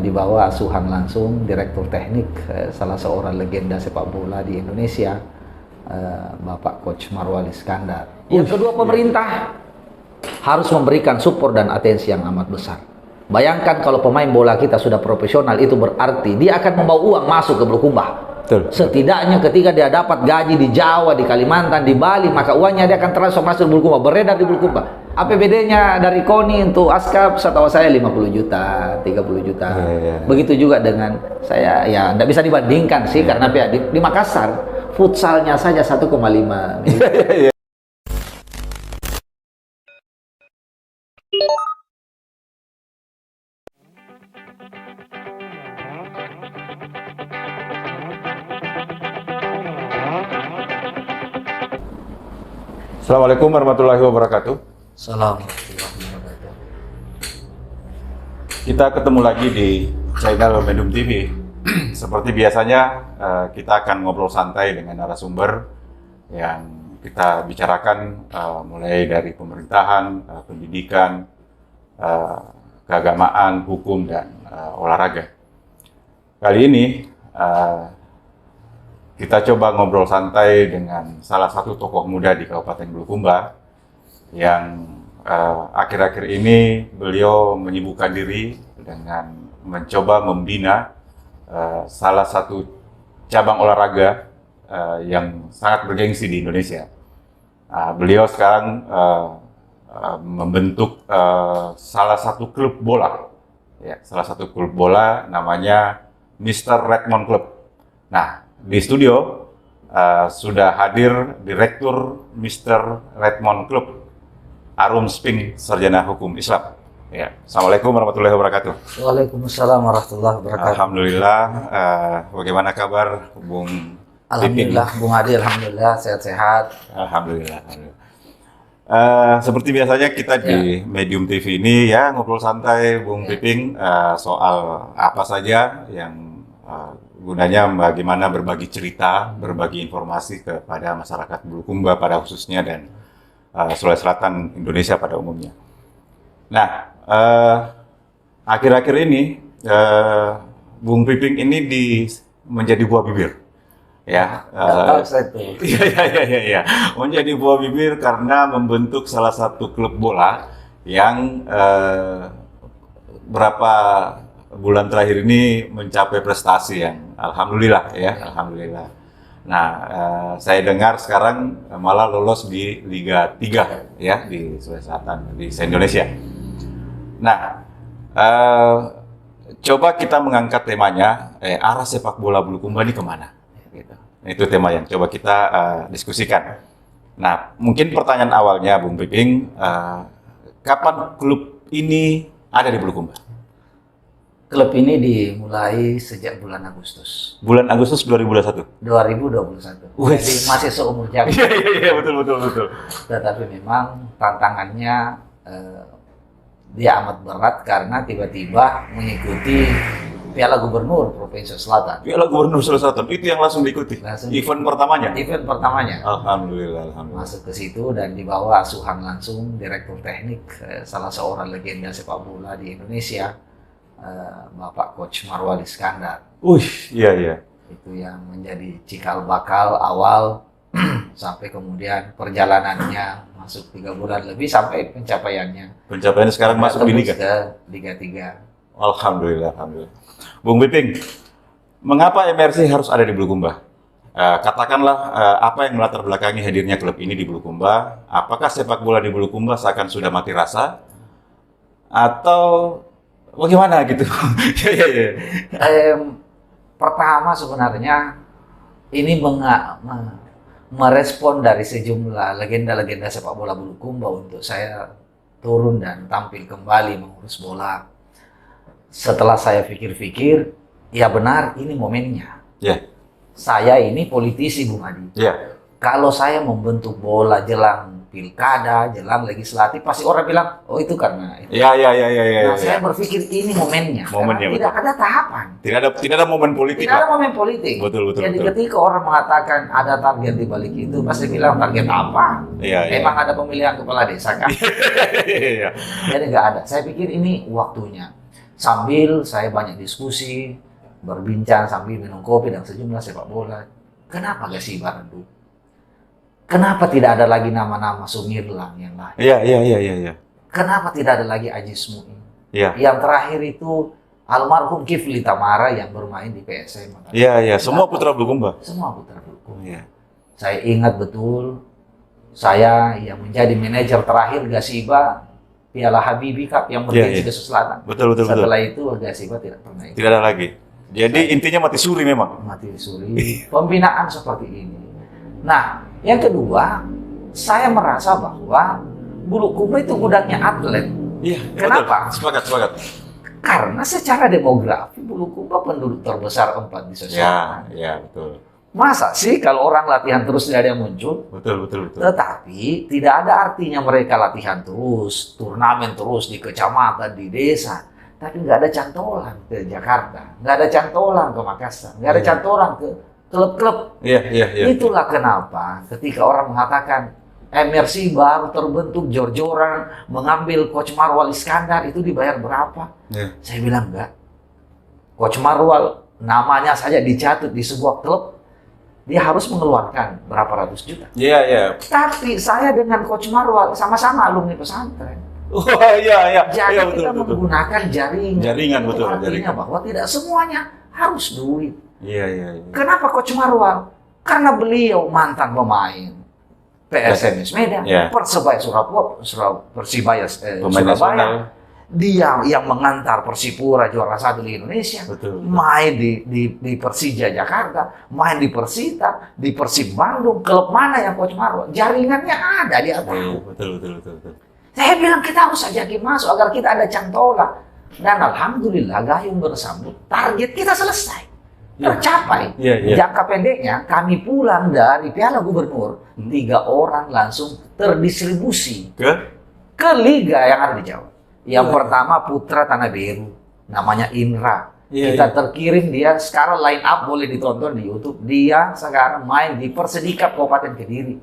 di bawah asuhan langsung Direktur Teknik salah seorang legenda sepak bola di Indonesia, Bapak Coach Marwal Iskandar. Yang kedua, pemerintah harus memberikan support dan atensi yang amat besar. Bayangkan kalau pemain bola kita sudah profesional, itu berarti dia akan membawa uang masuk ke Bulukumba. Betul. Setidaknya ketika dia dapat gaji di Jawa, di Kalimantan, di Bali, maka uangnya dia akan transfer masuk di Bulukumba, beredar di Bulukumba. APBD-nya dari KONI untuk ASKAP setahu saya 50 juta, 30 juta. Begitu juga dengan saya, ya tidak bisa dibandingkan sih, karena di Makassar futsalnya saja 1,5 miliar. Assalamualaikum warahmatullahi wabarakatuh. Salam. Kita ketemu lagi di channel Medium TV. Seperti biasanya, kita akan ngobrol santai dengan narasumber yang kita bicarakan mulai dari pemerintahan, pendidikan, keagamaan, hukum, dan olahraga. Kali ini kita coba ngobrol santai dengan salah satu tokoh muda di Kabupaten Bulukumba yang akhir-akhir ini beliau menyibukkan diri dengan mencoba membina salah satu cabang olahraga yang sangat bergengsi di Indonesia. Beliau sekarang membentuk salah satu klub bola, salah satu klub bola namanya Mr. Redmond Club. Nah, di studio sudah hadir Direktur Mr. Redmond Club, Arum Sping, Sarjana Hukum Islam. Ya. Assalamualaikum warahmatullahi wabarakatuh. Waalaikumsalam warahmatullahi wabarakatuh. Alhamdulillah. Bagaimana kabar, Bung? Alhamdulillah, Bung Adi, alhamdulillah sehat-sehat. Alhamdulillah. Seperti biasanya kita di Medium TV ini ya ngobrol santai, Bung Piping, soal apa saja yang gunanya bagaimana berbagi cerita, berbagi informasi kepada masyarakat Bulukumba pada khususnya dan Sulawesi Selatan Indonesia pada umumnya. Nah, akhir-akhir ini Bung Piping ini menjadi buah bibir, ya. Iya. Menjadi buah bibir karena membentuk salah satu klub bola yang berapa bulan terakhir ini mencapai prestasi yang alhamdulillah ya, alhamdulillah. Nah, saya dengar sekarang malah lolos di Liga 3 ya di Sulawesi Selatan, di se-Indonesia. Nah, coba kita mengangkat temanya, arah sepak bola Bulukumba ini kemana? Gitu. Itu tema yang coba kita diskusikan. Nah, mungkin pertanyaan awalnya, Bung Piping, kapan klub ini ada di Bulukumba? Klub ini dimulai sejak bulan Agustus. Bulan Agustus 2021? 2021. Jadi masih seumur jagung. Iya, betul. Tetapi memang tantangannya dia amat berat karena tiba-tiba mengikuti Piala Gubernur Provinsi Selatan. Piala Gubernur Sulawesi Selatan, itu yang langsung diikuti? Event pertamanya? Event pertamanya. Alhamdulillah. Masuk ke situ dan di bawah asuhan langsung Direktur Teknik salah seorang legenda sepak bola di Indonesia, Bapak Coach Marwal Iskandar. Iya. Itu yang menjadi cikal bakal awal sampai kemudian perjalanannya masuk 3 bulan lebih sampai pencapaiannya. Pencapaiannya sekarang masuk di Liga? Liga 3. Alhamdulillah. Bung Piping, mengapa MRC harus ada di Bulukumba? Katakanlah apa yang melatar belakangi hadirnya klub ini di Bulukumba? Apakah sepak bola di Bulukumba seakan sudah mati rasa? Atau bagaimana gitu? Pertama sebenarnya ini merespon dari sejumlah legenda-legenda sepak bola Bulukumba untuk saya turun dan tampil kembali mengurus bola. Setelah saya pikir-pikir, ya benar ini momennya. Saya ini politisi, Bung Adi. Kalau saya membentuk bola jelang pilkada, jelang legislatif, pasti orang bilang, oh itu karena itu. Nah, saya berpikir ini momennya. Tidak ada tahapan. Tidak ada momen politik. Tidak ada momen politik. Betul. Jadi ketika orang mengatakan ada target di balik itu, pasti bilang target apa? Emang ada pemilihan kepala desa kan? Jadi nggak ada. Saya pikir ini waktunya. Sambil saya banyak diskusi, berbincang sambil minum kopi dan sejumlah sepak bola. Kenapa Gasiba redup? Kenapa tidak ada lagi nama-nama Sumirlang yang lain? Iya. Kenapa tidak ada lagi Ajis Muin? Iya. Yang terakhir itu almarhum Kifli Tamara yang bermain di PSM. Iya. Semua putra Bulukumba. Semua putra Bulukumba. Iya. Saya ingat betul, saya yang menjadi manajer terakhir Gasiba Piala Habibie Cup yang bergengsi ke Selatan. Betul. Setelah itu Gasiba tidak pernah ikut. Tidak ada lagi. Jadi intinya mati suri memang. Mati suri. Pembinaan seperti ini. Nah, yang kedua, saya merasa bahwa Bulukumba itu gudangnya atlet. Iya. Kenapa? Betul. Sepakat. Karena secara demografi Bulukumba penduduk terbesar 4 di Sulawesi. Iya, betul. Masa sih kalau orang latihan terus tidak ada yang muncul? Betul. Tetapi tidak ada artinya mereka latihan terus, turnamen terus di kecamatan, di desa. Tapi nggak ada cantolan ke Jakarta, nggak ada cantolan ke Makassar, nggak ada cantolan ke klub-klub. Iya. Itulah kenapa ketika orang mengatakan MRC baru terbentuk jor-joran mengambil Coach Marwal Iskandar itu dibayar berapa? Iya. Saya bilang enggak. Coach Marwal namanya saja dicatat di sebuah klub, dia harus mengeluarkan berapa ratus juta. Iya. Tapi saya dengan Coach Marwal sama-sama alumni pesantren. Oh iya. Jadi Iya, kita betul. menggunakan jaringan. Jaringan, Itu betul, artinya jaringan. bahwa tidak semuanya harus duit. Iya. Kenapa Coach Marwal? Karena beliau mantan pemain PSMS Medan, Ya. Persebaya Persibaya Pemain nasional. Surabaya. Dia yang mengantar Persipura juara 1 di Indonesia. Betul. Main di Persija Jakarta, main di Persita, di Persib Bandung. Klub mana yang Coach Marwal? Jaringannya ada, dia tahu. Betul. Saya bilang kita harus ajakin masuk agar kita ada cantola. Dan alhamdulillah gayung bersambut, target kita selesai. Tercapai. Iya. Jangka pendeknya kami pulang dari Piala Gubernur, 3 orang langsung terdistribusi ke liga yang ada di Jawa. Yang pertama putra Tanah Biru, namanya Indra. Kita terkirim dia, sekarang line up boleh ditonton di YouTube. Dia sekarang main di Persedikap Kabupaten Kediri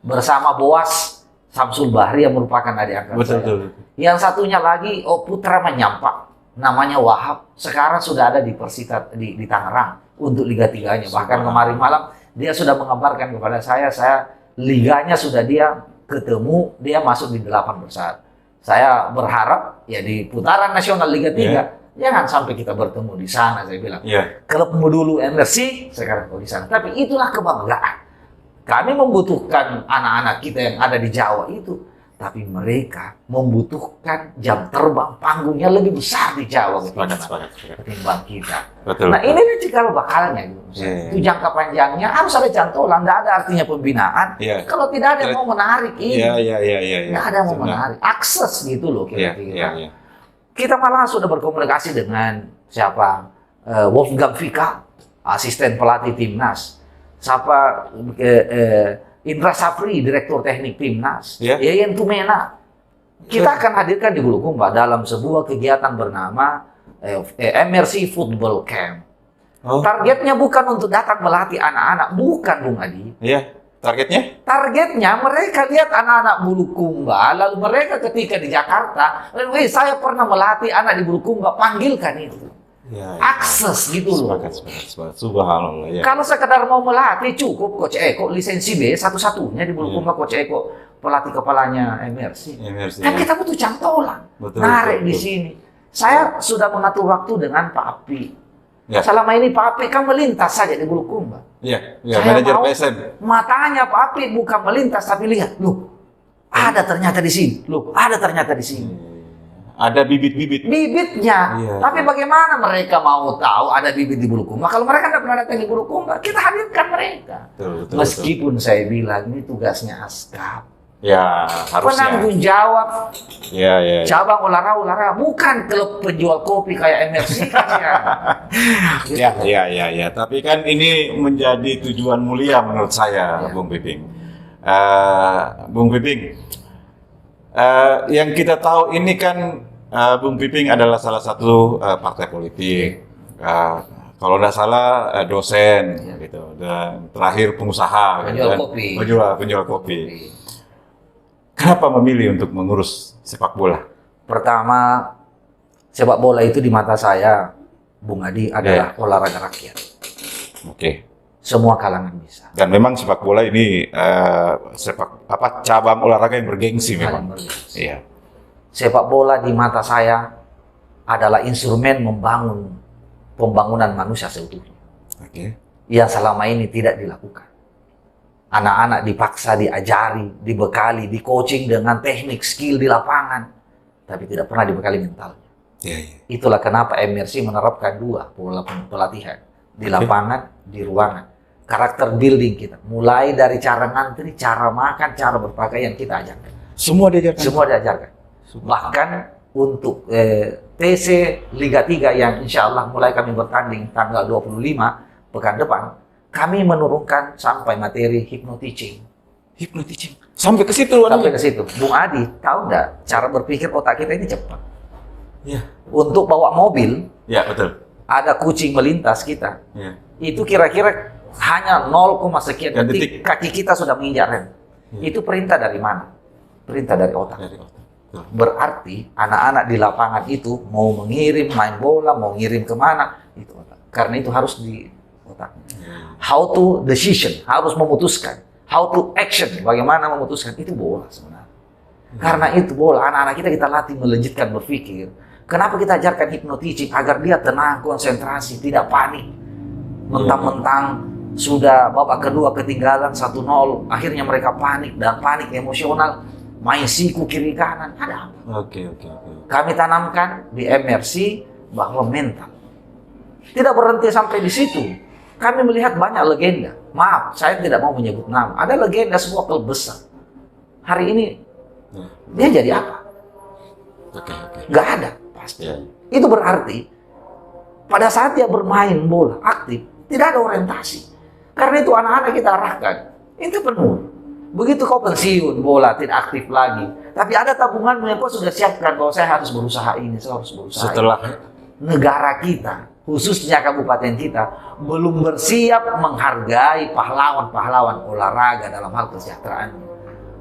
bersama Boas Samsul Bahri yang merupakan adik angkat saya. Betul. Yang satunya lagi putra Menyampak, namanya Wahab. Sekarang sudah ada di Persita di Tangerang untuk Liga 3-nya. Bahkan kemarin malam dia sudah mengabarkan kepada saya liganya sudah dia ketemu, dia masuk di 8 besar. Saya berharap ya di putaran nasional Liga 3 jangan sampai kita bertemu di sana, saya bilang. Klubmu dulu MRC, sekarang kau di sana. Tapi itulah kebanggaan. Kami membutuhkan anak-anak kita yang ada di Jawa itu, tapi mereka membutuhkan jam terbang panggungnya lebih besar di Jawa ketimbang kita. Betul. Nah ini cikal bakalnya gitu. Itu jangka panjangnya harus ada cantolan, nggak ada artinya pembinaan. Kalau tidak ada yang mau menarik ini, nggak ada yang mau menarik, akses gitu loh kira-kira. Kita malah sudah berkomunikasi dengan siapa? Wolfgang Vika, asisten pelatih timnas. Siapa? Indra Safri, Direktur Teknik Timnas, Yayan Tumena. Kita akan hadirkan di Bulukumba dalam sebuah kegiatan bernama MRC Football Camp. Targetnya bukan untuk datang melatih anak-anak, bukan Bung Adi. Targetnya? Targetnya mereka lihat anak-anak Bulukumba, lalu mereka ketika di Jakarta, saya pernah melatih anak di Bulukumba, panggilkan itu. Akses gitu loh. Subhanallah. Kalau sekedar mau melatih cukup Coach Eko lisensi B satu-satunya di Bulukumba. Coach Eko pelatih kepalanya MRC. Kan kita butuh cantolan, narik di sini. Saya sudah mengatur waktu dengan Pak Api. Selama ini Pak Api kan melintas saja di Bulukumba. Manajer PSM. Matanya Pak Api bukan melintas tapi lihat, loh, ada ternyata di sini. Loh, ada ternyata di sini. Ada bibitnya. Tapi bagaimana mereka mau tahu ada bibit di Bulukumba? Kalau mereka nggak pernah datang di Bulukumba, kita hadirkan mereka. Meskipun saya bilang ini tugasnya Askap. Harusnya. Penanggung jawab. Cabang olahraga, bukan klub penjual kopi kayak MRC. Tapi kan ini menjadi tujuan mulia menurut saya, Bung Piping. Bung Piping. Yang kita tahu ini kan Bung Piping adalah salah satu partai politik, kalau tidak salah dosen, gitu, dan terakhir pengusaha, penjual kopi. Kenapa memilih untuk mengurus sepak bola? Pertama, Sepak bola itu di mata saya, Bung Adi, adalah olahraga rakyat. Oke. Semua kalangan bisa. Dan memang sepak bola ini cabang olahraga yang bergengsi Saling memang. bergengsi. Iya. Sepak bola di mata saya adalah instrumen membangun pembangunan manusia seutuhnya. Oke. Yang selama ini tidak dilakukan. Anak-anak dipaksa diajari, dibekali, di coaching dengan teknik, skill di lapangan, tapi tidak pernah dibekali mentalnya. Iya, iya. Itulah kenapa MRC menerapkan 2 pola pelatihan di lapangan, di ruangan. Karakter building kita, mulai dari cara ngantri, cara makan, cara berpakaian kita ajarkan. Semua diajarkan. Semua diajarkan. Bahkan untuk TC Liga 3 yang insya Allah mulai kami bertanding tanggal 25 pekan depan, kami menurunkan sampai materi hypnoteaching. Hypnoteaching. Sampai ke situ. Sampai ke situ. Bung Adi, tahu nggak cara berpikir otak kita ini cepat? Iya. Untuk bawa mobil, Iya, betul. ada kucing melintas kita. Iya. Itu kira-kira hanya 0, sekian Dan detik kaki kita sudah menginjak rem. Itu perintah dari mana? Perintah dari otak. Dari otak. Betul. Berarti anak-anak di lapangan itu mau mengirim main bola, mau ngirim kemana, itu otak. Karena itu harus di otak. How to decision, harus memutuskan. How to action, bagaimana memutuskan, itu bola sebenarnya. Karena itu bola, anak-anak kita latih melejitkan berpikir. Kenapa kita ajarkan hypnoteaching? Agar dia tenang, konsentrasi, tidak panik. Mentang-mentang sudah babak kedua ketinggalan 1-0, akhirnya mereka panik dan panik emosional, main siku kiri kanan. Ada apa? Oke. Kami tanamkan di MRC bahwa mental. Tidak berhenti sampai di situ. Kami melihat banyak legenda. Maaf, saya tidak mau menyebut nama. Ada legenda sebuah klub besar. Hari ini dia jadi apa? Oke. Nggak ada pasti. Iya. Itu berarti pada saat dia bermain bola aktif, tidak ada orientasi. Karena itu anak-anak kita arahkan, itu penuh. Begitu kau pensiun, bola tidak aktif lagi. Tapi ada tabunganmu yang kau sudah siapkan bahwa saya harus berusaha ini, saya harus berusaha Setelah ini. Negara kita, khususnya kabupaten kita, belum bersiap menghargai pahlawan-pahlawan olahraga dalam hal kesejahteraan.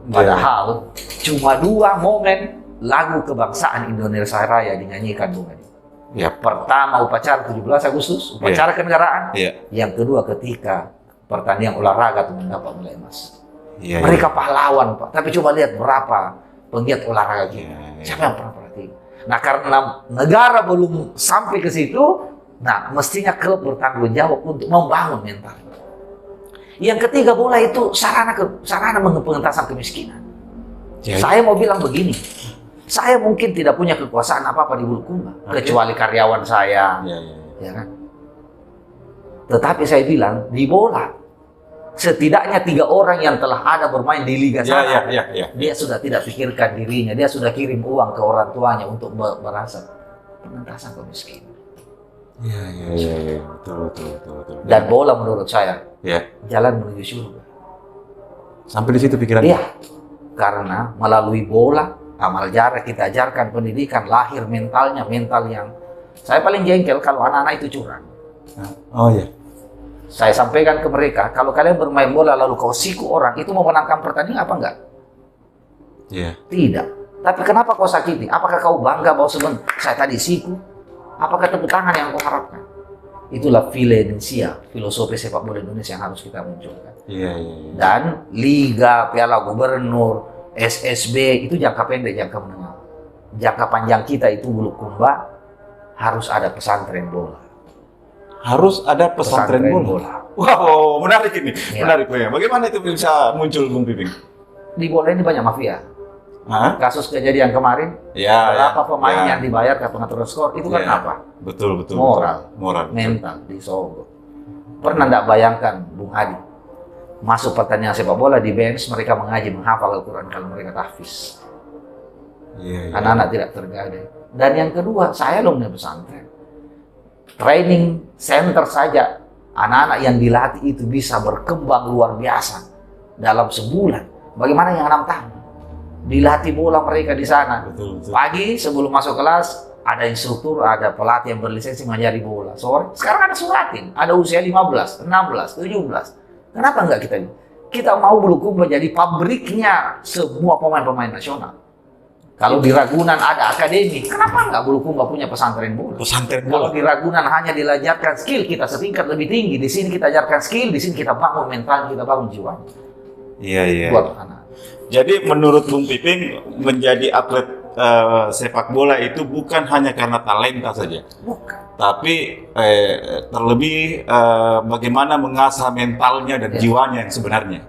Padahal cuma 2 momen lagu kebangsaan Indonesia Raya dinyanyikan, Bung Adi. ya. Pertama upacara 17 Agustus, upacara kenegaraan. Iya. Yang kedua ketika pertandingan olahraga itu mendapat medali emas. Iya. Mereka pahlawan, Pak. Tapi coba lihat berapa penggiat olahraga kita. Iya. Siapa yang pernah perhatikan? Nah, karena negara belum sampai ke situ, nah mestinya klub bertanggung jawab untuk membangun mental. Yang ketiga, bola itu sarana pengentasan kemiskinan. Ya. Saya mau bilang begini, saya mungkin tidak punya kekuasaan apa-apa di Bulukumba, kecuali karyawan saya, ya kan? Tetapi saya bilang, di bola, setidaknya 3 orang yang telah ada bermain di Liga sana, dia sudah tidak pikirkan dirinya, dia sudah kirim uang ke orang tuanya untuk berasa pengentasan kemiskinan. Iya, betul. Dan bola menurut saya, Ya. jalan menuju surga. Sampai di situ pikiran. Iya, karena melalui bola, amal jariah kita ajarkan pendidikan, lahir mental yang saya paling jengkel kalau anak-anak itu curang. Oh iya. Saya sampaikan ke mereka, kalau kalian bermain bola lalu kau siku orang, itu memenangkan pertandingan apa enggak? Iya. Tidak. Tapi kenapa kau sakiti? Apakah kau bangga bahwa sebenarnya saya tadi siku? Apakah tepuk tangan yang kau harapkan? Itulah Filensia, filosofi sepak bola Indonesia yang harus kita munculkan. Iya. Dan Liga, Piala Gubernur, SSB itu jangka pendek, jangka menengah. Jangka panjang kita itu Bulukumba harus ada pesantren bola. Harus ada pesantren bola. Wow, menarik ini. Ya. Menarik. Bagaimana itu bisa muncul, Bung Piping? Di bola ini banyak mafia. Hah? Kasus kejadian kemarin, Ya. berapa pemain yang dibayar ke pengaturan skor, itu kan apa? Betul. Moral. Moral. Mental, disogok. Pernah enggak bayangkan, Bung Adi, masuk pertandingan sepak bola di bench, mereka mengaji, menghafal Al-Quran kalau mereka tahfiz. Iya. Anak-anak tidak tergadai. Dan yang kedua, saya loh punya pesantren. Training center saja, anak-anak yang dilatih itu bisa berkembang luar biasa dalam sebulan. Bagaimana yang 6 tahun? Dilatih bola mereka di sana. Betul. Pagi sebelum masuk kelas, ada instruktur, ada pelatih yang berlisensi mengajari bola. Sore, sekarang ada suratin, ada usia 15, 16, 17. Kenapa enggak kita mau Bulukumba menjadi pabriknya semua pemain-pemain nasional? Kalau di Ragunan ada akademi, kenapa nggak Bulukumba punya pesantren bola? Pesantren Kalau bola. di Ragunan hanya diajarkan skill, kita setingkat lebih tinggi. Di sini kita ajarkan skill, di sini kita bangun mental, kita bangun jiwa. Iya, iya. Buat anak. Jadi menurut Bung Piping, menjadi atlet sepak bola itu bukan hanya karena talenta saja, Bukan. tapi terlebih bagaimana mengasah mentalnya dan jiwanya yang sebenarnya.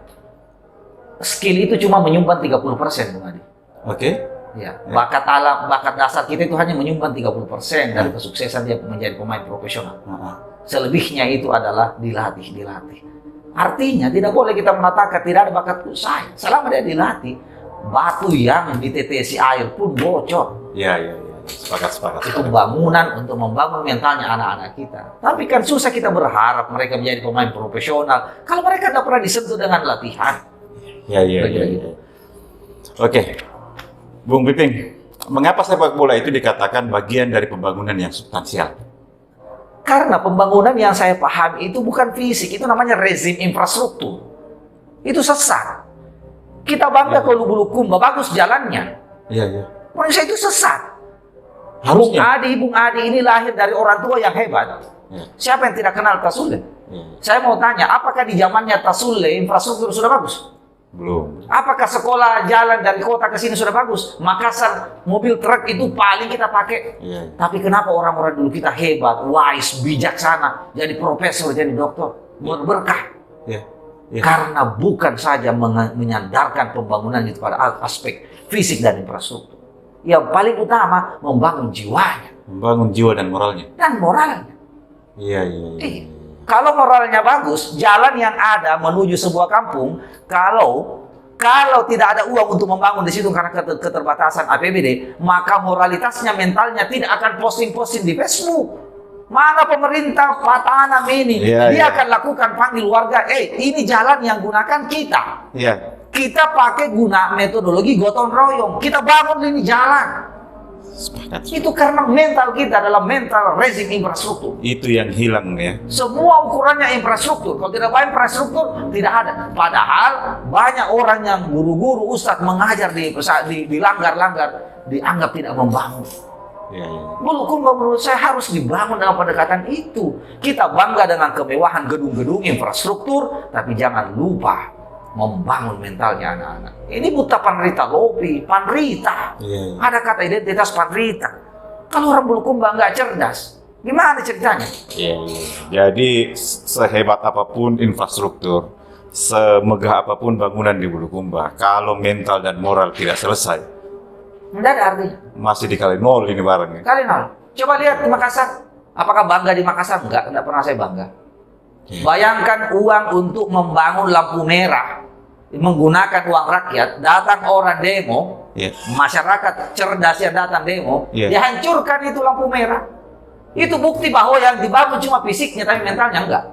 Skill itu cuma menyumbang 30%, Bung Adi. Oke? Ya, bakat alam, bakat dasar kita itu hanya menyumbang 30% dari kesuksesan dia menjadi pemain profesional. Selebihnya itu adalah dilatih. Artinya tidak boleh kita mengatakan tidak ada bakatku saya. Selama dia dilatih, batu yang ditetesi air pun bocor. Iya, iya, iya. Sepakat. Itu bangunan untuk membangun mentalnya anak-anak kita. Tapi kan susah kita berharap mereka menjadi pemain profesional kalau mereka tidak pernah disentuh dengan latihan. Iya. Oke. Bung Piping, mengapa sepak bola itu dikatakan bagian dari pembangunan yang substansial? Karena pembangunan yang saya pahami itu bukan fisik, itu namanya rezim infrastruktur. Itu sesat. Kita bangga kalau Bulukumba, bagus jalannya. Iya. Manusia itu sesat. Harusnya. Bung Adi ini lahir dari orang tua yang hebat. Ya. Siapa yang tidak kenal Tasule? Ya. Saya mau tanya, apakah di zamannya Tasule infrastruktur sudah bagus? Belum. Apakah sekolah jalan dari kota ke sini sudah bagus? Makassar mobil truk itu paling kita pakai. Iya. Tapi kenapa orang-orang dulu kita hebat, wise, bijaksana, jadi profesor, jadi dokter, berberkah? Iya. Karena bukan saja menyandarkan pembangunan itu pada aspek fisik dan infrastruktur. Yang paling utama membangun jiwanya Membangun jiwa dan moralnya. dan moralnya. Iya. Kalau moralnya bagus, jalan yang ada menuju sebuah kampung, kalau tidak ada uang untuk membangun di situ karena keterbatasan APBD, maka moralitasnya, mentalnya tidak akan posting-posting di Facebook. Mana pemerintah Pak Tanam ini? Dia akan lakukan panggil warga, ini jalan yang gunakan kita. Iya. Kita pakai guna metodologi gotong royong. Kita bangun ini jalan. Sepakat. Itu karena mental kita adalah mental rezim infrastruktur. Itu yang hilang ya. Semua ukurannya infrastruktur. Kalau tidak ada infrastruktur, tidak ada. Padahal banyak orang yang guru-guru, ustadz mengajar di langgar-langgar, dianggap tidak membangun. Iya. Bulukumba menurut saya harus dibangun dengan pendekatan itu. Kita bangga dengan kemewahan gedung-gedung infrastruktur, tapi jangan lupa membangun mentalnya anak-anak. Ini buta Panrita Lopi, Panrita. Iya. Ada kata identitas Panrita. Kalau orang Bulukumba nggak cerdas, gimana ceritanya? Iya. Jadi sehebat apapun infrastruktur, semegah apapun bangunan di Bulukumba, kalau mental dan moral tidak selesai, Nggak ada artinya. masih dikali nol ini barangnya. Kalian nol. Coba lihat di Makassar. Apakah bangga di Makassar? Enggak pernah saya bangga. Bayangkan uang untuk membangun lampu merah menggunakan uang rakyat, datang orang demo, masyarakat cerdas yang datang demo, dihancurkan itu lampu merah. Itu bukti bahwa yang dibangun cuma fisiknya tapi mentalnya enggak.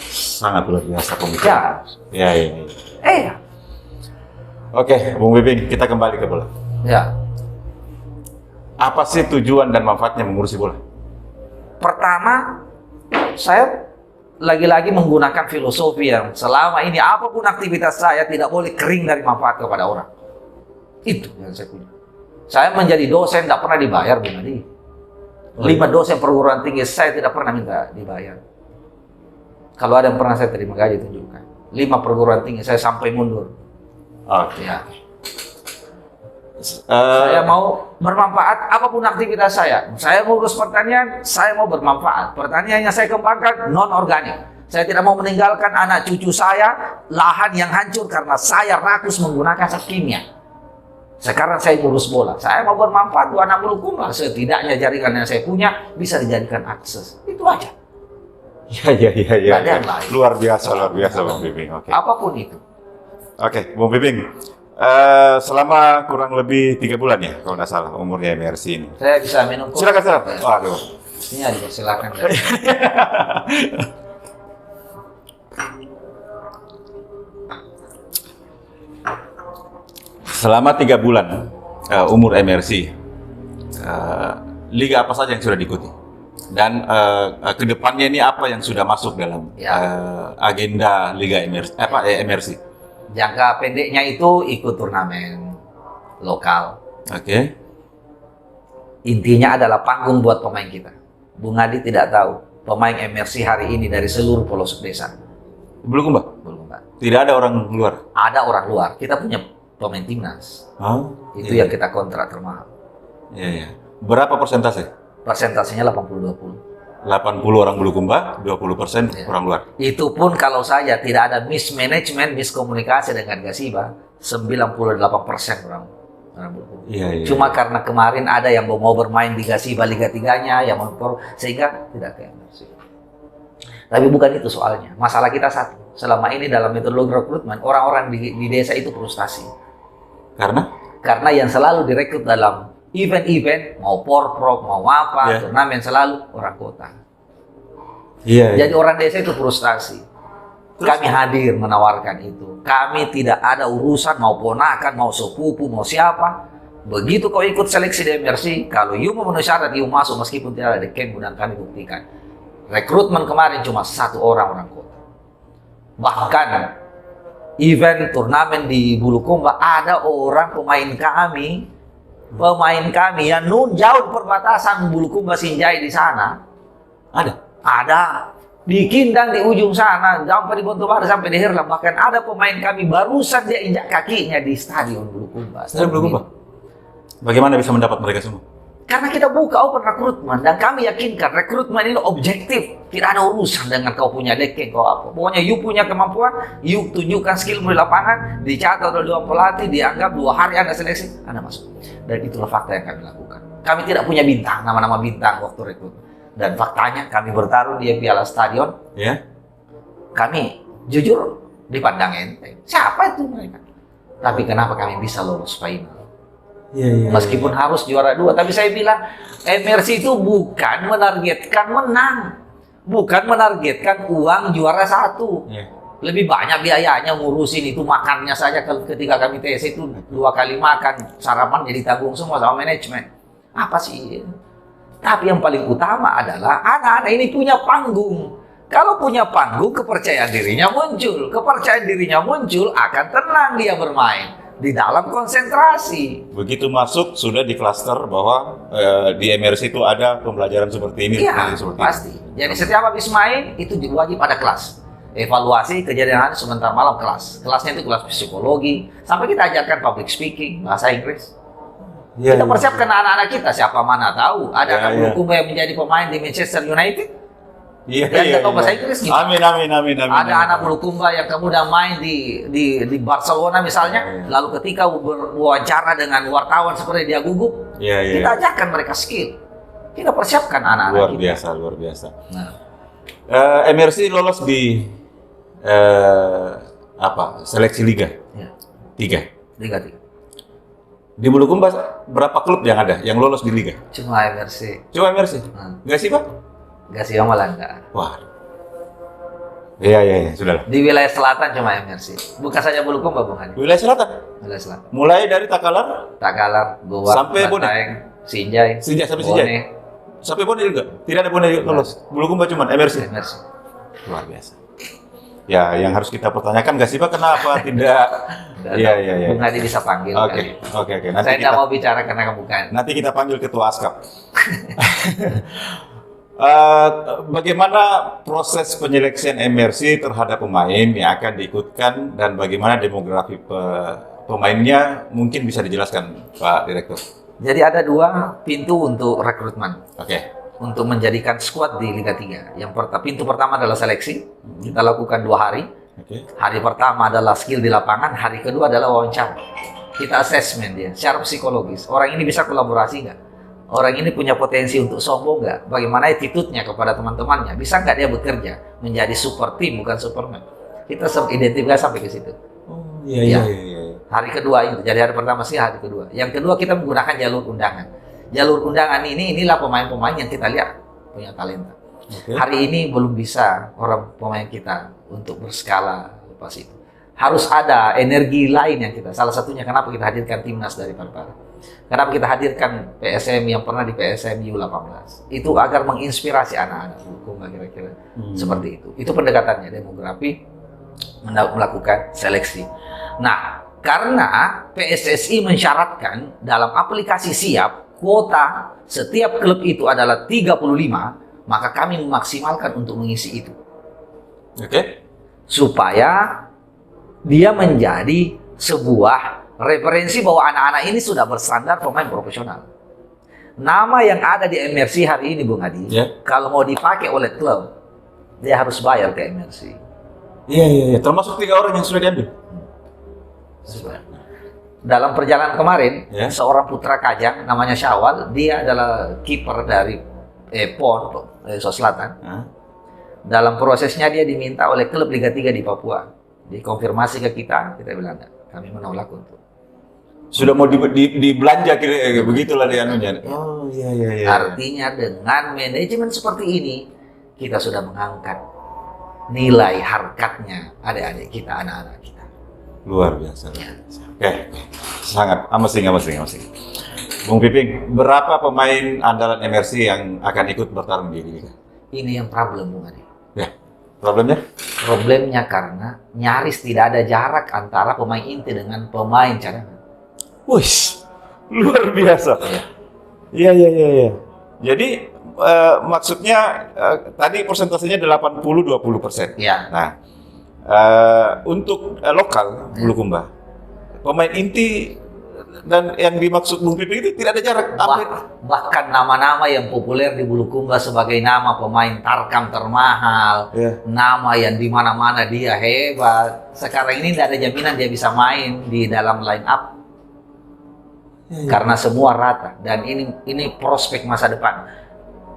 Sangat luar biasa pemikiran. Iya. Oke, Bung Piping, kita kembali ke bola. Ya. Apa sih tujuan dan manfaatnya mengurusi bola? Pertama, saya lagi-lagi menggunakan filosofi yang selama ini apapun aktivitas saya tidak boleh kering dari manfaat kepada orang. Itu yang saya punya. Saya menjadi dosen tidak pernah dibayar, Bung Adi. 5 dosen perguruan tinggi saya tidak pernah minta dibayar. Kalau ada yang pernah saya terima gaji, tunjukkan. 5 perguruan tinggi saya sampai mundur. Oke. Ya. Saya mau bermanfaat apapun aktivitas saya. Saya mau urus pertanian, saya mau bermanfaat. Pertanian yang saya kembangkan non-organik. Saya tidak mau meninggalkan anak cucu saya lahan yang hancur karena saya rakus menggunakan zat kimia. Sekarang saya ngurus bola. Saya mau bermanfaat buat anak Bulukumba. Setidaknya jaringan yang saya punya bisa dijadikan akses. Itu aja. Iya. Ada yang lain. Luar biasa Bung Piping. Oke. Apapun itu. Oke, Bung Piping. Selama kurang lebih 3 bulan ya, kalau nggak salah umurnya MRC ini. Saya bisa minum kopi. Silakan. Waduh. Ini ada, silakan. Selama 3 bulan umur MRC, liga apa saja yang sudah diikuti? Dan kedepannya ini apa yang sudah masuk dalam agenda Liga MRC? MRC? Jangka pendeknya itu ikut turnamen. lokal. Oke. Intinya adalah panggung buat pemain kita. Bung Adi tidak tahu pemain MRC hari ini dari seluruh pelosok desa. Bulukumba? Belum, Pak. Tidak ada orang luar? Ada orang luar. Kita punya pemain timnas. Itu yang kita kontrak termahal. Iya, iya. Berapa persentase? Persentasenya 80-20. 80 orang Bulukumba, 20% Iya. orang luar. Itu pun kalau saja tidak ada mismanagement, miskomunikasi dengan Gasiba, 98% orang Bulukumba. Iya, iya. Cuma karena kemarin ada yang mau bermain di Gasiba Liga 3-nya, yang mau sehingga tidak ke MRC. Tapi bukan itu soalnya. Masalah kita satu. Selama ini dalam metodologi rekrutmen, orang-orang di desa itu frustasi. Karena yang selalu direkrut dalam event-event, mau porprov, mau apa, Yeah. turnamen selalu orang kota. Iya, iya. Jadi orang desa itu frustasi. Kami hadir menawarkan itu. Kami tidak ada urusan mau ponakan, mau sepupu, mau siapa. Begitu kau ikut seleksi di MRC, kalau you memenuhi syarat, you masuk meskipun tidak ada camp, dan kami buktikan. Rekrutmen kemarin cuma 1 orang kota. Bahkan event turnamen di Bulukumba ada orang pemain kami yang jauh perbatasan Bulukumba Sinjai di sana. Ada di Kindang di ujung sana, sampai di Bontobare, sampai di Herlam. Bahkan ada pemain kami barusan dia injak kakinya di stadion Bulukumba. Stadion Bulukumba. Bagaimana bisa mendapat mereka semua? Karena kita buka open rekrutmen dan kami yakinkan rekrutmen ini objektif, tidak ada urusan dengan kau punya dekeng kau apa. Pokoknya you punya kemampuan, you tunjukkan skill di lapangan, dicatat oleh 2 pelatih, dianggap 2 hari Anda seleksi, Anda masuk. Dan itulah fakta yang kami lakukan. Kami tidak punya bintang, nama-nama bintang waktu rekrutmen. Dan faktanya kami bertarung di Piala Stadion. Ya. Kami jujur dipandang enteng. Siapa itu mereka? Tapi kenapa kami bisa lolos final? Iya. Meskipun harus juara 2, tapi saya bilang MRC itu bukan menargetkan menang, bukan menargetkan uang juara 1. Iya. Lebih banyak biayanya ngurusin itu, makannya saja. Ketika kami TC itu 2 kali makan, sarapan jadi tanggung semua sama manajemen. Apa sih? Tapi yang paling utama adalah anak-anak ini punya panggung. Kalau punya panggung, kepercayaan dirinya muncul. Kepercayaan dirinya muncul, akan tenang dia bermain di dalam konsentrasi. Begitu masuk sudah di klaster bahwa di MRC itu ada pembelajaran seperti ini. Iya, seperti pasti. Jadi setiap habis main itu wajib ada kelas. Evaluasi kejadian hari sebentar malam kelas. Kelasnya itu kelas psikologi. Sampai kita ajarkan public speaking, bahasa Inggris. Iya, Kita persiapkan anak-anak kita. Siapa mana tahu ada Iya, anak iya. Bulukumba yang menjadi pemain di Manchester United. Iya, Yang iya, nggak tahu bahasa iya. Inggris gitu. Amin. Ada anak Bulukumba yang kemudian main di Barcelona misalnya, Iya, iya. lalu ketika berwawancara dengan wartawan seperti dia gugup, Iya, iya. kita ajarkan mereka skill. Kita persiapkan anak-anak Luar kita. biasa, luar biasa. Nah, MRC lolos di seleksi liga ya. 3. Liga 3. Di Bulukumba berapa klub yang ada yang lolos di liga? Cuma MRC. Cuma MRC. Nggak sih, Pak? Gasiba malah enggak. Wah. Iya, sudah. Di wilayah selatan cuma MRC. Bukan saja Bulukumba, Bung Hadi. Wilayah selatan. Wilayah selatan. Mulai dari Takalar Takalar, Goa, Sampai Bone. Bantaeng, Sinjai, sampai Bone, Sinjai. Sampai Bone juga. Tidak ada Bone lolos. Bulukumba cuma MRC. MRC. Luar biasa. Ya, yang harus kita pertanyakan nggak sih Pak, kenapa tidak? Iya. Bung Hadi bisa panggil. Oke. Nanti Saya tidak kita, mau bicara karena bukan. nanti kita panggil Ketua Askap. Bagaimana proses penyeleksian MRC terhadap pemain yang akan diikutkan dan bagaimana demografi pemainnya, mungkin bisa dijelaskan Pak Direktur? Jadi ada 2 pintu untuk rekrutmen. Oke. Untuk menjadikan squad di Liga 3. Pintu pertama adalah seleksi. Kita lakukan 2 hari. Oke. Hari pertama adalah skill di lapangan, hari kedua adalah wawancara. Kita assessment dia secara psikologis. Orang ini bisa kolaborasi nggak? Orang ini punya potensi untuk sombong nggak? Bagaimana attitude-nya kepada teman-temannya? Bisa nggak dia bekerja menjadi super team, bukan superman? Kita identifikasi sampai ke situ. Oh, Iya. iya. Hari kedua itu. Jadi hari pertama sih hari kedua. Yang kedua kita menggunakan jalur undangan. Jalur undangan inilah pemain-pemain yang kita lihat punya talenta. Oke. Hari ini belum bisa orang pemain kita untuk berskala lepas itu. Harus ada energi lain yang kita. Salah satunya kenapa kita hadirkan timnas dari Parepare. Kenapa kita hadirkan PSM yang pernah di PSM U18. Itu agar menginspirasi anak-anak hukum kira-kira seperti itu. Itu pendekatannya demografi, melakukan seleksi. Nah, Karena PSSI mensyaratkan dalam aplikasi Siap, kuota setiap klub itu adalah 35, maka kami memaksimalkan untuk mengisi itu. Oke. Supaya dia menjadi sebuah referensi bahwa anak-anak ini sudah berstandar pemain profesional. Nama yang ada di MRC hari ini, Bung Adi, kalau mau dipakai oleh klub, dia harus bayar ke MRC. Iya. Termasuk 3 orang yang sudah diambil. Dalam perjalanan kemarin, seorang putra Kajang namanya Syawal, dia adalah kiper dari PON Sulawesi Selatan. Dalam prosesnya dia diminta oleh klub Liga 3 di Papua. Dikonfirmasi ke kita bilang enggak, kami menolak untuk. Sudah mau dibelanja kira begitulah dia anunya. Oh iya. Artinya dengan manajemen seperti ini, kita sudah mengangkat nilai harkatnya adik-adik kita, anak-anak kita. Luar biasa. Oke. Sangat amasing. Bung Piping, berapa pemain andalan MRC yang akan ikut bertarung di Liga? Ini yang problem, Bung Adi. Ya. Problemnya? Problemnya karena nyaris tidak ada jarak antara pemain inti dengan pemain cadangan. Wih, luar biasa. Iya. Jadi maksudnya tadi persentasenya 80-20%. Ya. Nah, untuk lokal Bulukumba, pemain inti dan yang dimaksud Bung Piping itu tidak ada jarak. Bahkan nama-nama yang populer di Bulukumba sebagai nama pemain tarkam termahal, nama yang di mana-mana dia hebat. Sekarang ini tidak ada jaminan dia bisa main di dalam line up. Karena semua rata dan ini prospek masa depan.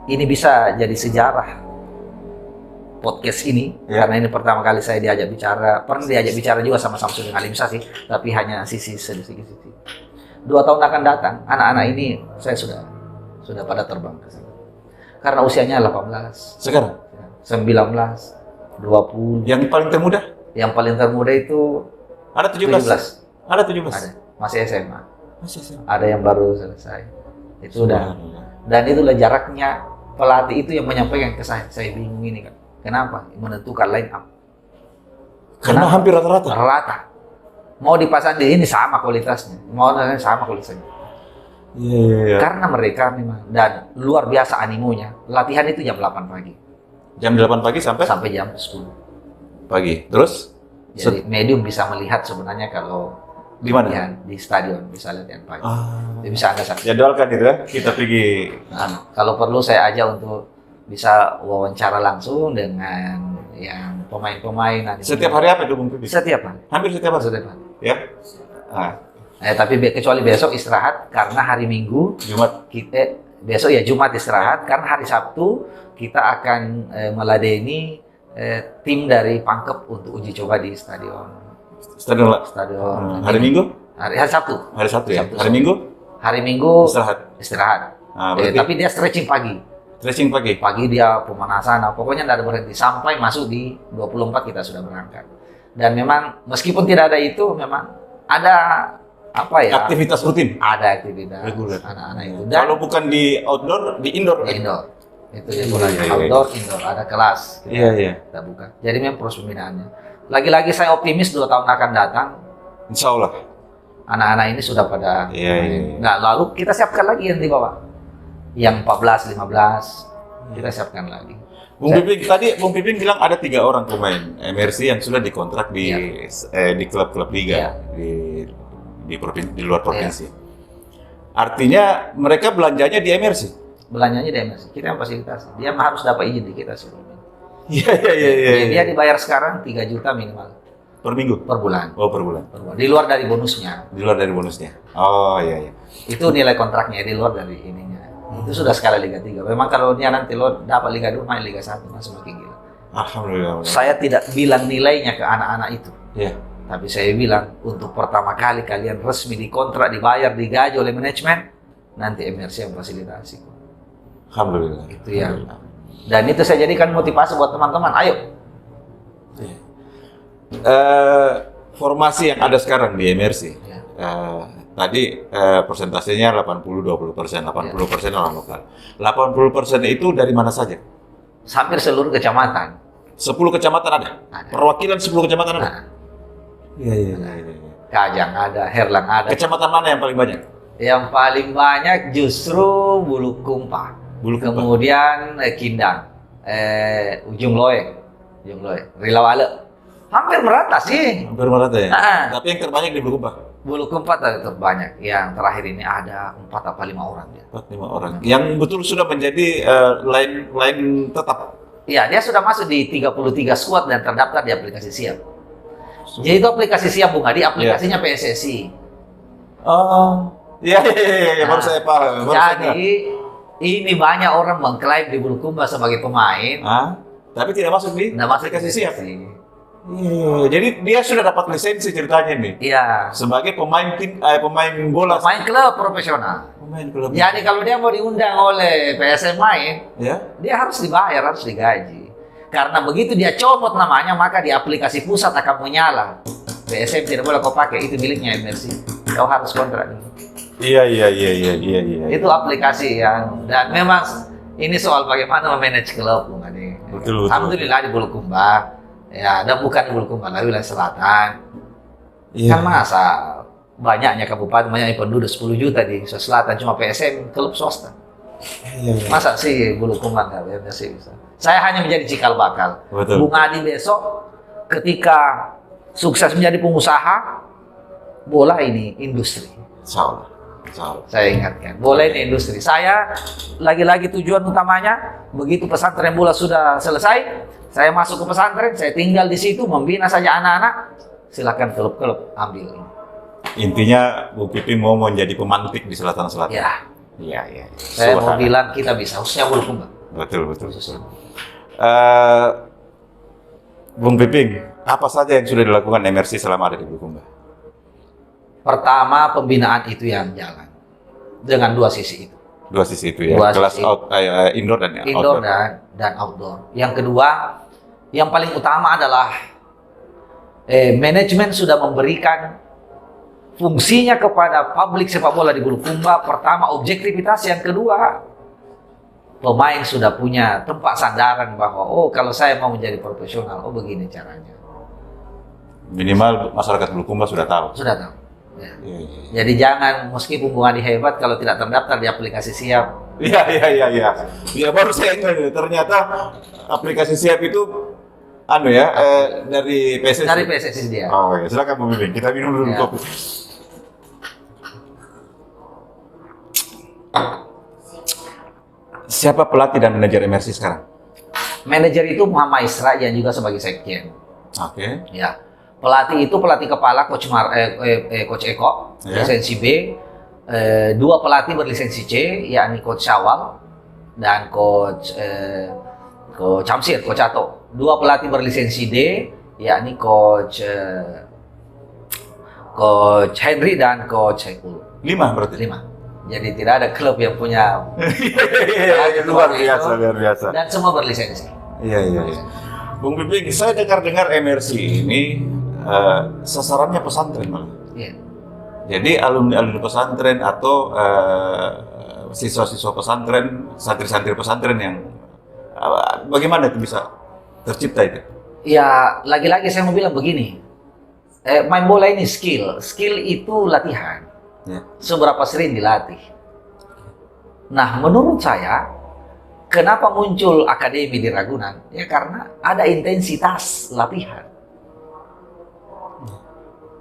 Ini bisa jadi sejarah podcast ini karena ini pertama kali saya diajak bicara. Pernah diajak bicara juga sama Samsudin Halimsah sih, tapi hanya sisi. 2 tahun akan datang, anak-anak ini saya sudah pada terbang ke sana. Karena usianya 18. Sekarang 19, 20. Yang paling termuda? Yang paling termuda itu ada 17. Ada 17. Ada. Masih SMA. Ada yang baru selesai. Itu udah. Dan itulah jaraknya pelatih itu yang menyampaikan ke saya. Saya bingung ini kan. Kenapa? Menentukan line up. Karena hampir rata-rata. Rata. Mau dipasang di ini sama kualitasnya. Mau sama kualitasnya. Iya. Karena mereka memang dan luar biasa animonya. Latihan itu jam 8 pagi. Jam 8 pagi sampai jam 10 pagi. Terus? Jadi medium bisa melihat sebenarnya kalau di mana? Di stadion bisa latihan pagi. Dia bisa Anda saksikan. Jadwalkan itu ya, kita pergi. Kalau perlu saya ajak untuk bisa wawancara langsung dengan yang pemain-pemain. Setiap hari apa itu Bung Pipi? Setiap hari. Hampir setiap hari. Ya. Tapi kecuali besok istirahat karena hari Minggu. Jumat. Besok ya Jumat istirahat karena hari Sabtu kita akan meladeni tim dari Pangkep untuk uji coba di stadion. Hari Minggu? Hari Sabtu. Hari Sabtu ya. Sabtu. Hari Minggu? Hari Minggu istirahat. Tapi dia stretching pagi. Stretching pagi. Pagi dia pemanasan. Pokoknya tidak ada berhenti sampai masuk di 24 kita sudah berangkat. Dan memang meskipun tidak ada itu memang ada aktivitas rutin. Ada aktivitas reguler anak-anak itu. Dan kalau bukan di outdoor, di indoor. Indoor. Itu dia outdoor, indoor ada kelas. Kita buka. Jadi memang proses pembinaannya. Lagi-lagi saya optimis 2 tahun akan datang. Insya Allah. Anak-anak ini sudah pada. Nah, lalu kita siapkan lagi yang di bawah. Yang 14, 15 kita siapkan lagi. Bung Piping bilang ada 3 orang pemain MRC yang sudah dikontrak di klub-klub liga di luar provinsi. Artinya mereka belanjanya di MRC. Belanjanya di MRC. Kita yang fasilitasi. Dia harus dapat izin di kita sebelumnya. Iya. Dia dibayar sekarang 3 juta minimal. Per minggu? Per bulan. Oh, per bulan. Di luar dari bonusnya. Oh, iya. Itu nilai kontraknya di luar dari ininya. Itu sudah skala Liga 3. Memang kalau dia nanti lo dapat Liga 2, main Liga 1, semakin gila. Alhamdulillah. Saya tidak bilang nilainya ke anak-anak itu. Iya. Tapi saya bilang, untuk pertama kali kalian resmi dikontrak, dibayar, digaji oleh manajemen, nanti MRC yang fasilitasi. Alhamdulillah. Itu ya. Dan itu saya jadikan motivasi buat teman-teman. Ayo. Formasi yang ada sekarang di MRC. Tadi persentasenya 80-20%, 80% orang lokal. 80% itu dari mana saja? Hampir seluruh kecamatan. 10 kecamatan ada? Perwakilan 10 kecamatan ada? Iya. Kajang ada, Herlang ada. Kecamatan mana yang paling banyak? Yang paling banyak justru Bulukumpa. Bulukumpa. Kemudian Kindang, Ujung Loe, Rilawale. Hampir merata sih. Hampir merata ya. Ah. Tapi yang terbanyak di Bulukumpa. Bulukumpa terbanyak. Yang terakhir ini ada 4 atau 5 orang dia. 4-5 orang. Yang betul sudah menjadi line tetap. Iya, dia sudah masuk di 33 squad dan terdaftar di aplikasi Siap. Jadi itu aplikasi Siap Bung Adi, aplikasinya PSSI. Oh, iya, baru Nah, saya paham. Jadi ini banyak orang mengklaim di Bulukumba sebagai pemain, Tapi tidak masuk di nggak masuk aplikasi Siap. PSSI. Iya, jadi dia sudah dapat lisensi ceritanya nih. Iya, Sebagai pemain pemain bola. pemain klub profesional. Pemain klub. Jadi kalau dia mau diundang oleh PSM main, Ya. dia harus dibayar, harus digaji. Karena begitu dia comot namanya, maka di aplikasi pusat akan menyala. PSM tidak boleh kau pakai, itu miliknya MRC. Kau harus kontrak dulu. Iya. Itu aplikasi yang, dan memang ini soal bagaimana memanage klub, Bung Adi. Betul. Alhamdulillah di Bulukumba, ya, dan bukan di Bulukumba, tapi wilayah selatan. Iya. Kan masa banyaknya kabupaten, banyaknya penduduk 10 juta di Sulawesi Selatan, cuma PSM klub swasta. Iya. Masa sih Bulukumba nggak bisa? Saya hanya menjadi cikal bakal. Betul. Bung Adi besok ketika sukses menjadi pengusaha, bola ini industri. Salah. Saya ingatkan, bola ini industri. Saya lagi-lagi tujuan utamanya, begitu pesantren bola sudah selesai, saya masuk ke pesantren, saya tinggal di situ, membina saja anak-anak. Silakan klub-klub ambil ini. Intinya Bung Piping mau menjadi pemantik di selatan-selatan. Ya, Iya. saya mau bilang kita bisa, khususnya Bulukumba. Betul. Khususnya. Bung Piping, apa saja yang sudah dilakukan MRC selama ada di Bulukumba? Pertama, pembinaan itu yang jalan dengan 2 sisi itu. 2 sisi itu ya, Dua kelas sisi. indoor dan Indoor outdoor. dan outdoor. Yang kedua, yang paling utama adalah manajemen sudah memberikan fungsinya kepada publik sepak bola di Bulukumba. Pertama, objektivitas. Yang kedua, pemain sudah punya tempat sandaran bahwa kalau saya mau menjadi profesional, begini caranya. Minimal masyarakat Bulukumba sudah tahu. Sudah tahu. Ya. Iya. Jadi jangan, meskipun Bung Adi hebat, kalau tidak terdaftar di aplikasi Siap. Iya. Ya baru saya ingat, ternyata aplikasi Siap itu dari PSSI. Dari PSSI dia. Oh ya, silakan Bung Piping. Kita minum dulu Ya. kopi. Siapa pelatih dan manajer MRC sekarang? Manajer itu Muhammad Isra yang juga sebagai sekjen. Oke. Ya. Pelatih itu pelatih kepala Coach Eko, Ya. lisensi B. 2 pelatih berlisensi C, yakni Coach Syawal dan Coach Camsir, Coach Ato. 2 pelatih berlisensi D, yakni Coach Henry dan Coach Saiful. 5 berarti. 5. Jadi tidak ada klub yang punya Luar biasa. dan semua berlisensi. Iya. Bung Piping, saya dengar MRC ini sasarannya pesantren malah. Iya. Jadi alumni pesantren atau siswa-siswa pesantren, santri-santri pesantren yang bagaimana itu bisa tercipta itu? Ya, lagi-lagi saya mau bilang begini. Main bola ini skill. Skill itu latihan. Ya. Seberapa sering dilatih. Nah, menurut saya, kenapa muncul akademi di Ragunan? Ya karena ada intensitas latihan.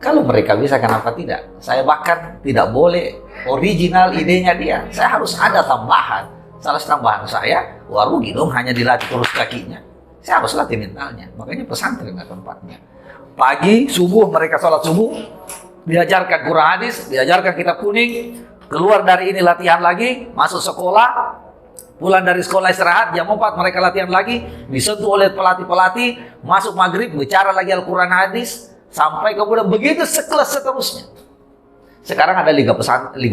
Kalau mereka bisa, kenapa tidak? Saya bahkan tidak boleh original idenya dia. Saya harus ada tambahan. Salah tambahan saya, rugi dong hanya dilatih terus kakinya. Saya harus latih mentalnya. Makanya pesantren lah tempatnya. Pagi, subuh, mereka sholat subuh. Diajarkan Quran hadis, diajarkan kitab kuning, keluar dari ini latihan lagi, masuk sekolah, pulang dari sekolah istirahat, jam 4 mereka latihan lagi, disentuh oleh pelatih-pelatih, masuk maghrib, bicara lagi Al-Quran hadis, sampai kemudian begitu sekelas seterusnya. Sekarang ada liga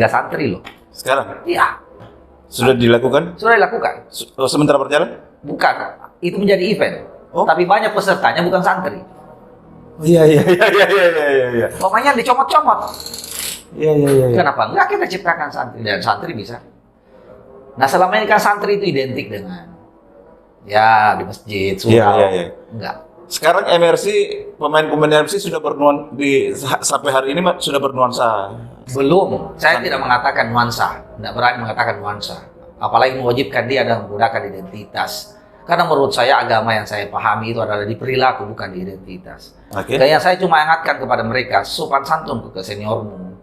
santri loh. Sekarang? Iya, Sudah dilakukan? sudah dilakukan. Sementara berjalan? Bukan, itu menjadi event. Oh. Tapi banyak pesertanya bukan santri. Iya. Pokoknya dicomot-comot. Iya. Kenapa enggak kita ciptakan santri, dan santri bisa. Nah, selama ini kan santri itu identik dengan ya di masjid, surau. Iya. Enggak. Sekarang MRC, pemain-pemain MRC sudah sampai hari ini sudah bernuansa. Belum, saya tidak mengatakan nuansa, tidak berani mengatakan nuansa. Apalagi mewajibkan dia dan menggunakan identitas. Karena menurut saya agama yang saya pahami itu adalah di perilaku, bukan di identitas. Dan yang saya cuma ingatkan kepada mereka, sopan santun ke seniormu.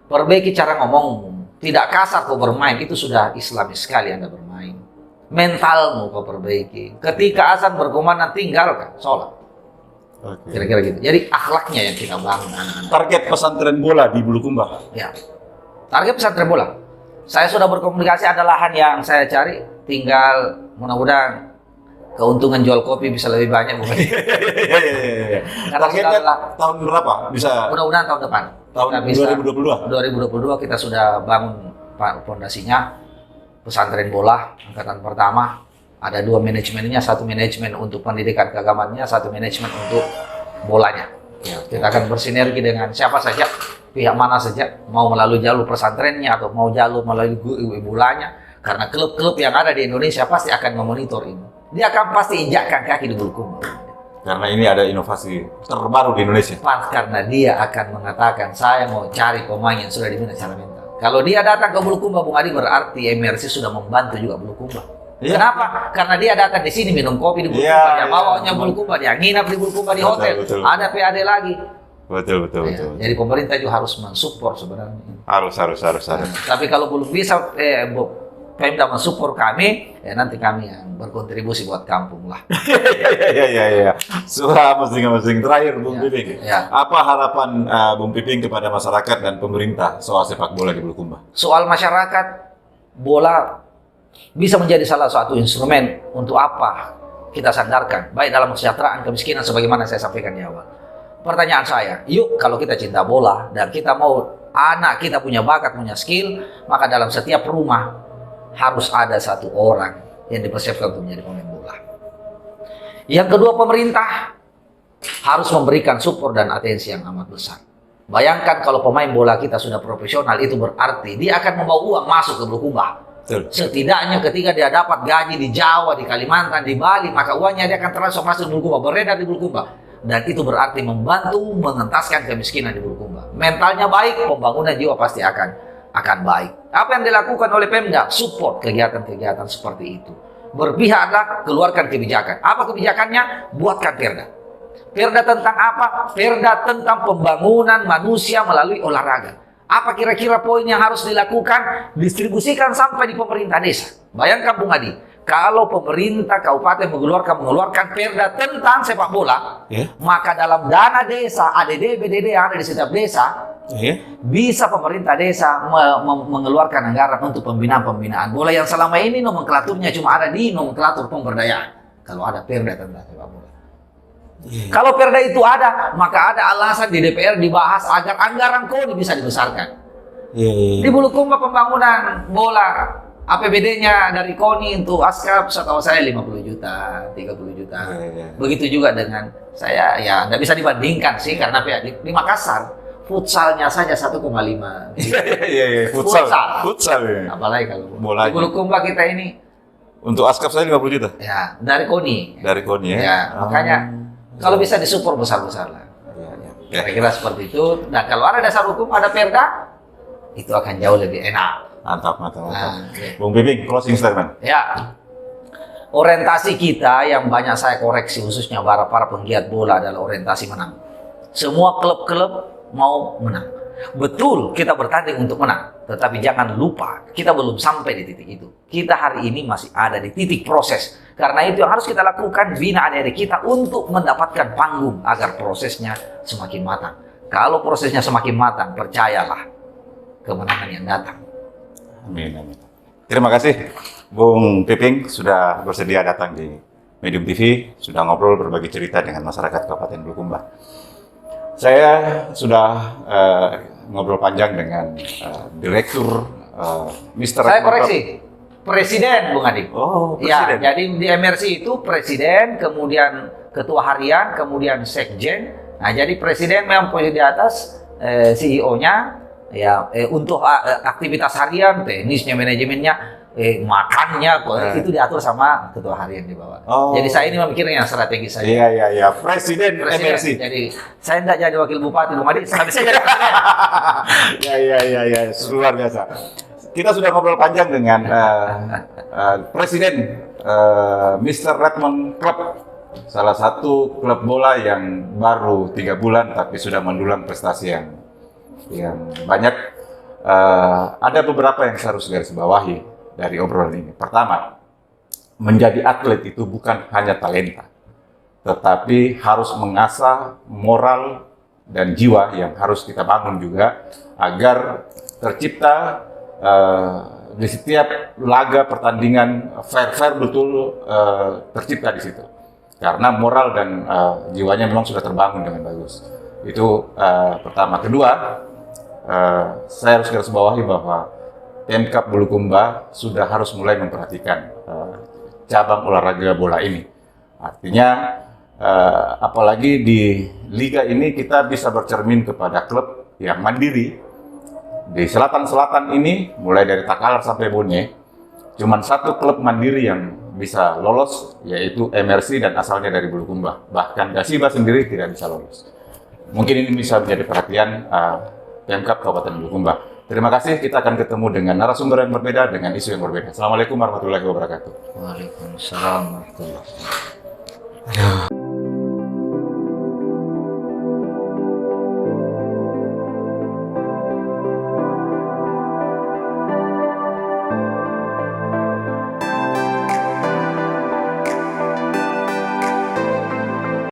Perbaiki cara ngomongmu. Tidak kasar kau bermain, itu sudah islamis sekali Anda bermain. Mentalmu kau perbaiki. Ketika azan berkumandang, tinggalkan sholat. Kira-kira gitu. Jadi akhlaknya yang kita bangun anak-anak. Target pesantren bola di Bulukumba. Ya. Target pesantren bola. Saya sudah berkomunikasi, ada lahan yang saya cari. Tinggal mudah-mudahan keuntungan jual kopi bisa lebih banyak. Karena targetnya tahun berapa? Bisa? Mudah-mudahan tahun depan. Tahun 2022. 2022 kita sudah bangun pondasinya. Pesantren bola angkatan pertama, ada 2 manajemennya, 1 manajemen untuk pendidikan keagamaannya, 1 manajemen untuk bolanya. Ya, kita akan bersinergi dengan siapa saja, pihak mana saja, mau melalui jalur pesantrennya atau mau jalur melalui bolanya, karena klub-klub yang ada di Indonesia pasti akan memonitor ini. Dia akan pasti injakkan kaki di Bulukumba. Karena ini ada inovasi terbaru di Indonesia. Karena dia akan mengatakan, saya mau cari pemain yang sudah dibina secara mental. Kalau dia datang ke Bulukumba, Bung Adi, berarti MRC sudah membantu juga Bulukumba. Ya. Kenapa? Karena dia datang di sini minum kopi di Bulukumba, dia bawanya Bulukumba, dia nginap di Bulukumba di hotel, betul. Ada PAD lagi. Betul. Jadi pemerintah juga harus mensupport sebenarnya. Harus. Tapi kalau belum bisa, Pemda mensupport kami, ya nanti kami yang berkontribusi buat kampung lah. Iya. Suara masing-masing. Terakhir, Bung Piping. Ya. Apa harapan Bung Piping kepada masyarakat dan pemerintah soal sepak bola di Bulukumba? Soal masyarakat, bola bisa menjadi salah satu instrumen untuk apa kita sandarkan, baik dalam kesejahteraan, kemiskinan, sebagaimana saya sampaikan di awal. Pertanyaan saya, yuk kalau kita cinta bola dan kita mau anak kita punya bakat, punya skill, maka dalam setiap rumah harus ada 1 orang yang dipersiapkan untuk menjadi pemain bola. Yang kedua, pemerintah harus memberikan support dan atensi yang amat besar. Bayangkan kalau pemain bola kita sudah profesional, itu berarti dia akan membawa uang masuk ke Bulukumba. Setidaknya ketika dia dapat gaji di Jawa, di Kalimantan, di Bali, maka uangnya dia akan transfer masuk di Bulukumba, beredar di Bulukumba. Dan itu berarti membantu mengentaskan kemiskinan di Bulukumba. Mentalnya baik, pembangunan jiwa pasti akan baik. Apa yang dilakukan oleh Pemda? Support kegiatan-kegiatan seperti itu. Berpihaklah, keluarkan kebijakan. Apa kebijakannya? Buatkan perda. Perda tentang apa? Perda tentang pembangunan manusia melalui olahraga. Apa kira-kira poin yang harus dilakukan? Distribusikan sampai di pemerintah desa. Bayangkan Bung Adi, kalau pemerintah kabupaten mengeluarkan perda tentang sepak bola, maka dalam dana desa, ADD, BDD yang ada di setiap desa, bisa pemerintah desa mengeluarkan anggaran untuk pembinaan bola yang selama ini nomenklaturnya cuma ada di nomenklatur pemberdayaan. Kalau ada perda tentang sepak bola. Kalau perda itu ada, maka ada alasan di DPR dibahas agar anggaran KONI bisa dibesarkan. Di Bulukumba pembangunan bola, APBD-nya dari KONI untuk ASKAP setahu saya 50 juta, 30 juta. Begitu juga dengan saya, ya nggak bisa dibandingkan sih, karena di Makassar futsalnya saja 1,5. Futsal. Apalagi kalau bola. Di Bulukumba kita ini untuk ASKAP saya 50 juta. Ya, dari KONI. Dari KONI ya. Ya, makanya kalau bisa disupport besar-besar lah. Kira-kira seperti itu. Nah, kalau ada dasar hukum, ada perda, itu akan jauh lebih enak. Mantap. Bung Piping, closing statement. Ya, orientasi kita yang banyak saya koreksi, khususnya para penggiat bola, adalah orientasi menang. Semua klub-klub mau menang. Betul, kita bertanding untuk menang, tetapi jangan lupa kita belum sampai di titik itu. Kita hari ini masih ada di titik proses. Karena itu yang harus kita lakukan, bina adik-adik kita untuk mendapatkan panggung agar prosesnya semakin matang. Kalau prosesnya semakin matang, percayalah kemenangan yang datang. Amin. Terima kasih Bung Piping sudah bersedia datang di Medium TV, sudah ngobrol berbagi cerita dengan masyarakat Kabupaten Bulukumba. Saya sudah ngobrol panjang dengan Direktur Mr. Saya koreksi, Presiden Bung Adi. Oh, Presiden. Ya, jadi di MRC itu Presiden, kemudian Ketua Harian, kemudian Sekjen. Nah, jadi Presiden memang posisi di atas, CEO-nya, ya untuk aktivitas harian, teknisnya, manajemennya, makannya itu diatur sama ketua harian di bawah. Oh. Jadi saya ini memikirnya yang strategis saja. Iya. Presiden MRC. Jadi saya tidak jadi wakil bupati, Bung Adi, saya bisa jadi presiden. Ya, luar biasa. Kita sudah ngobrol panjang dengan Presiden Mr. Redmond Club, salah satu klub bola yang baru 3 bulan tapi sudah mendulang prestasi yang banyak. Ada beberapa yang saya harus garis bawahi dari obrolan ini. Pertama, menjadi atlet itu bukan hanya talenta, tetapi harus mengasah moral dan jiwa yang harus kita bangun juga agar tercipta di setiap laga pertandingan fair betul tercipta di situ. Karena moral dan jiwanya memang sudah terbangun dengan bagus. Itu pertama. Kedua, saya harus garis bawahi bahwa Pemkab Bulukumba sudah harus mulai memperhatikan cabang olahraga bola ini. Artinya, apalagi di liga ini kita bisa bercermin kepada klub yang mandiri. Di selatan-selatan ini, mulai dari Takalar sampai Bone, cuma satu klub mandiri yang bisa lolos, yaitu MRC dan asalnya dari Bulukumba. Bahkan Gasiba sendiri tidak bisa lolos. Mungkin ini bisa menjadi perhatian Pemkab Kabupaten Bulukumba. Terima kasih, kita akan ketemu dengan narasumber yang berbeda, dengan isu yang berbeda. Assalamualaikum warahmatullahi wabarakatuh. Waalaikumsalam warahmatullahi wabarakatuh.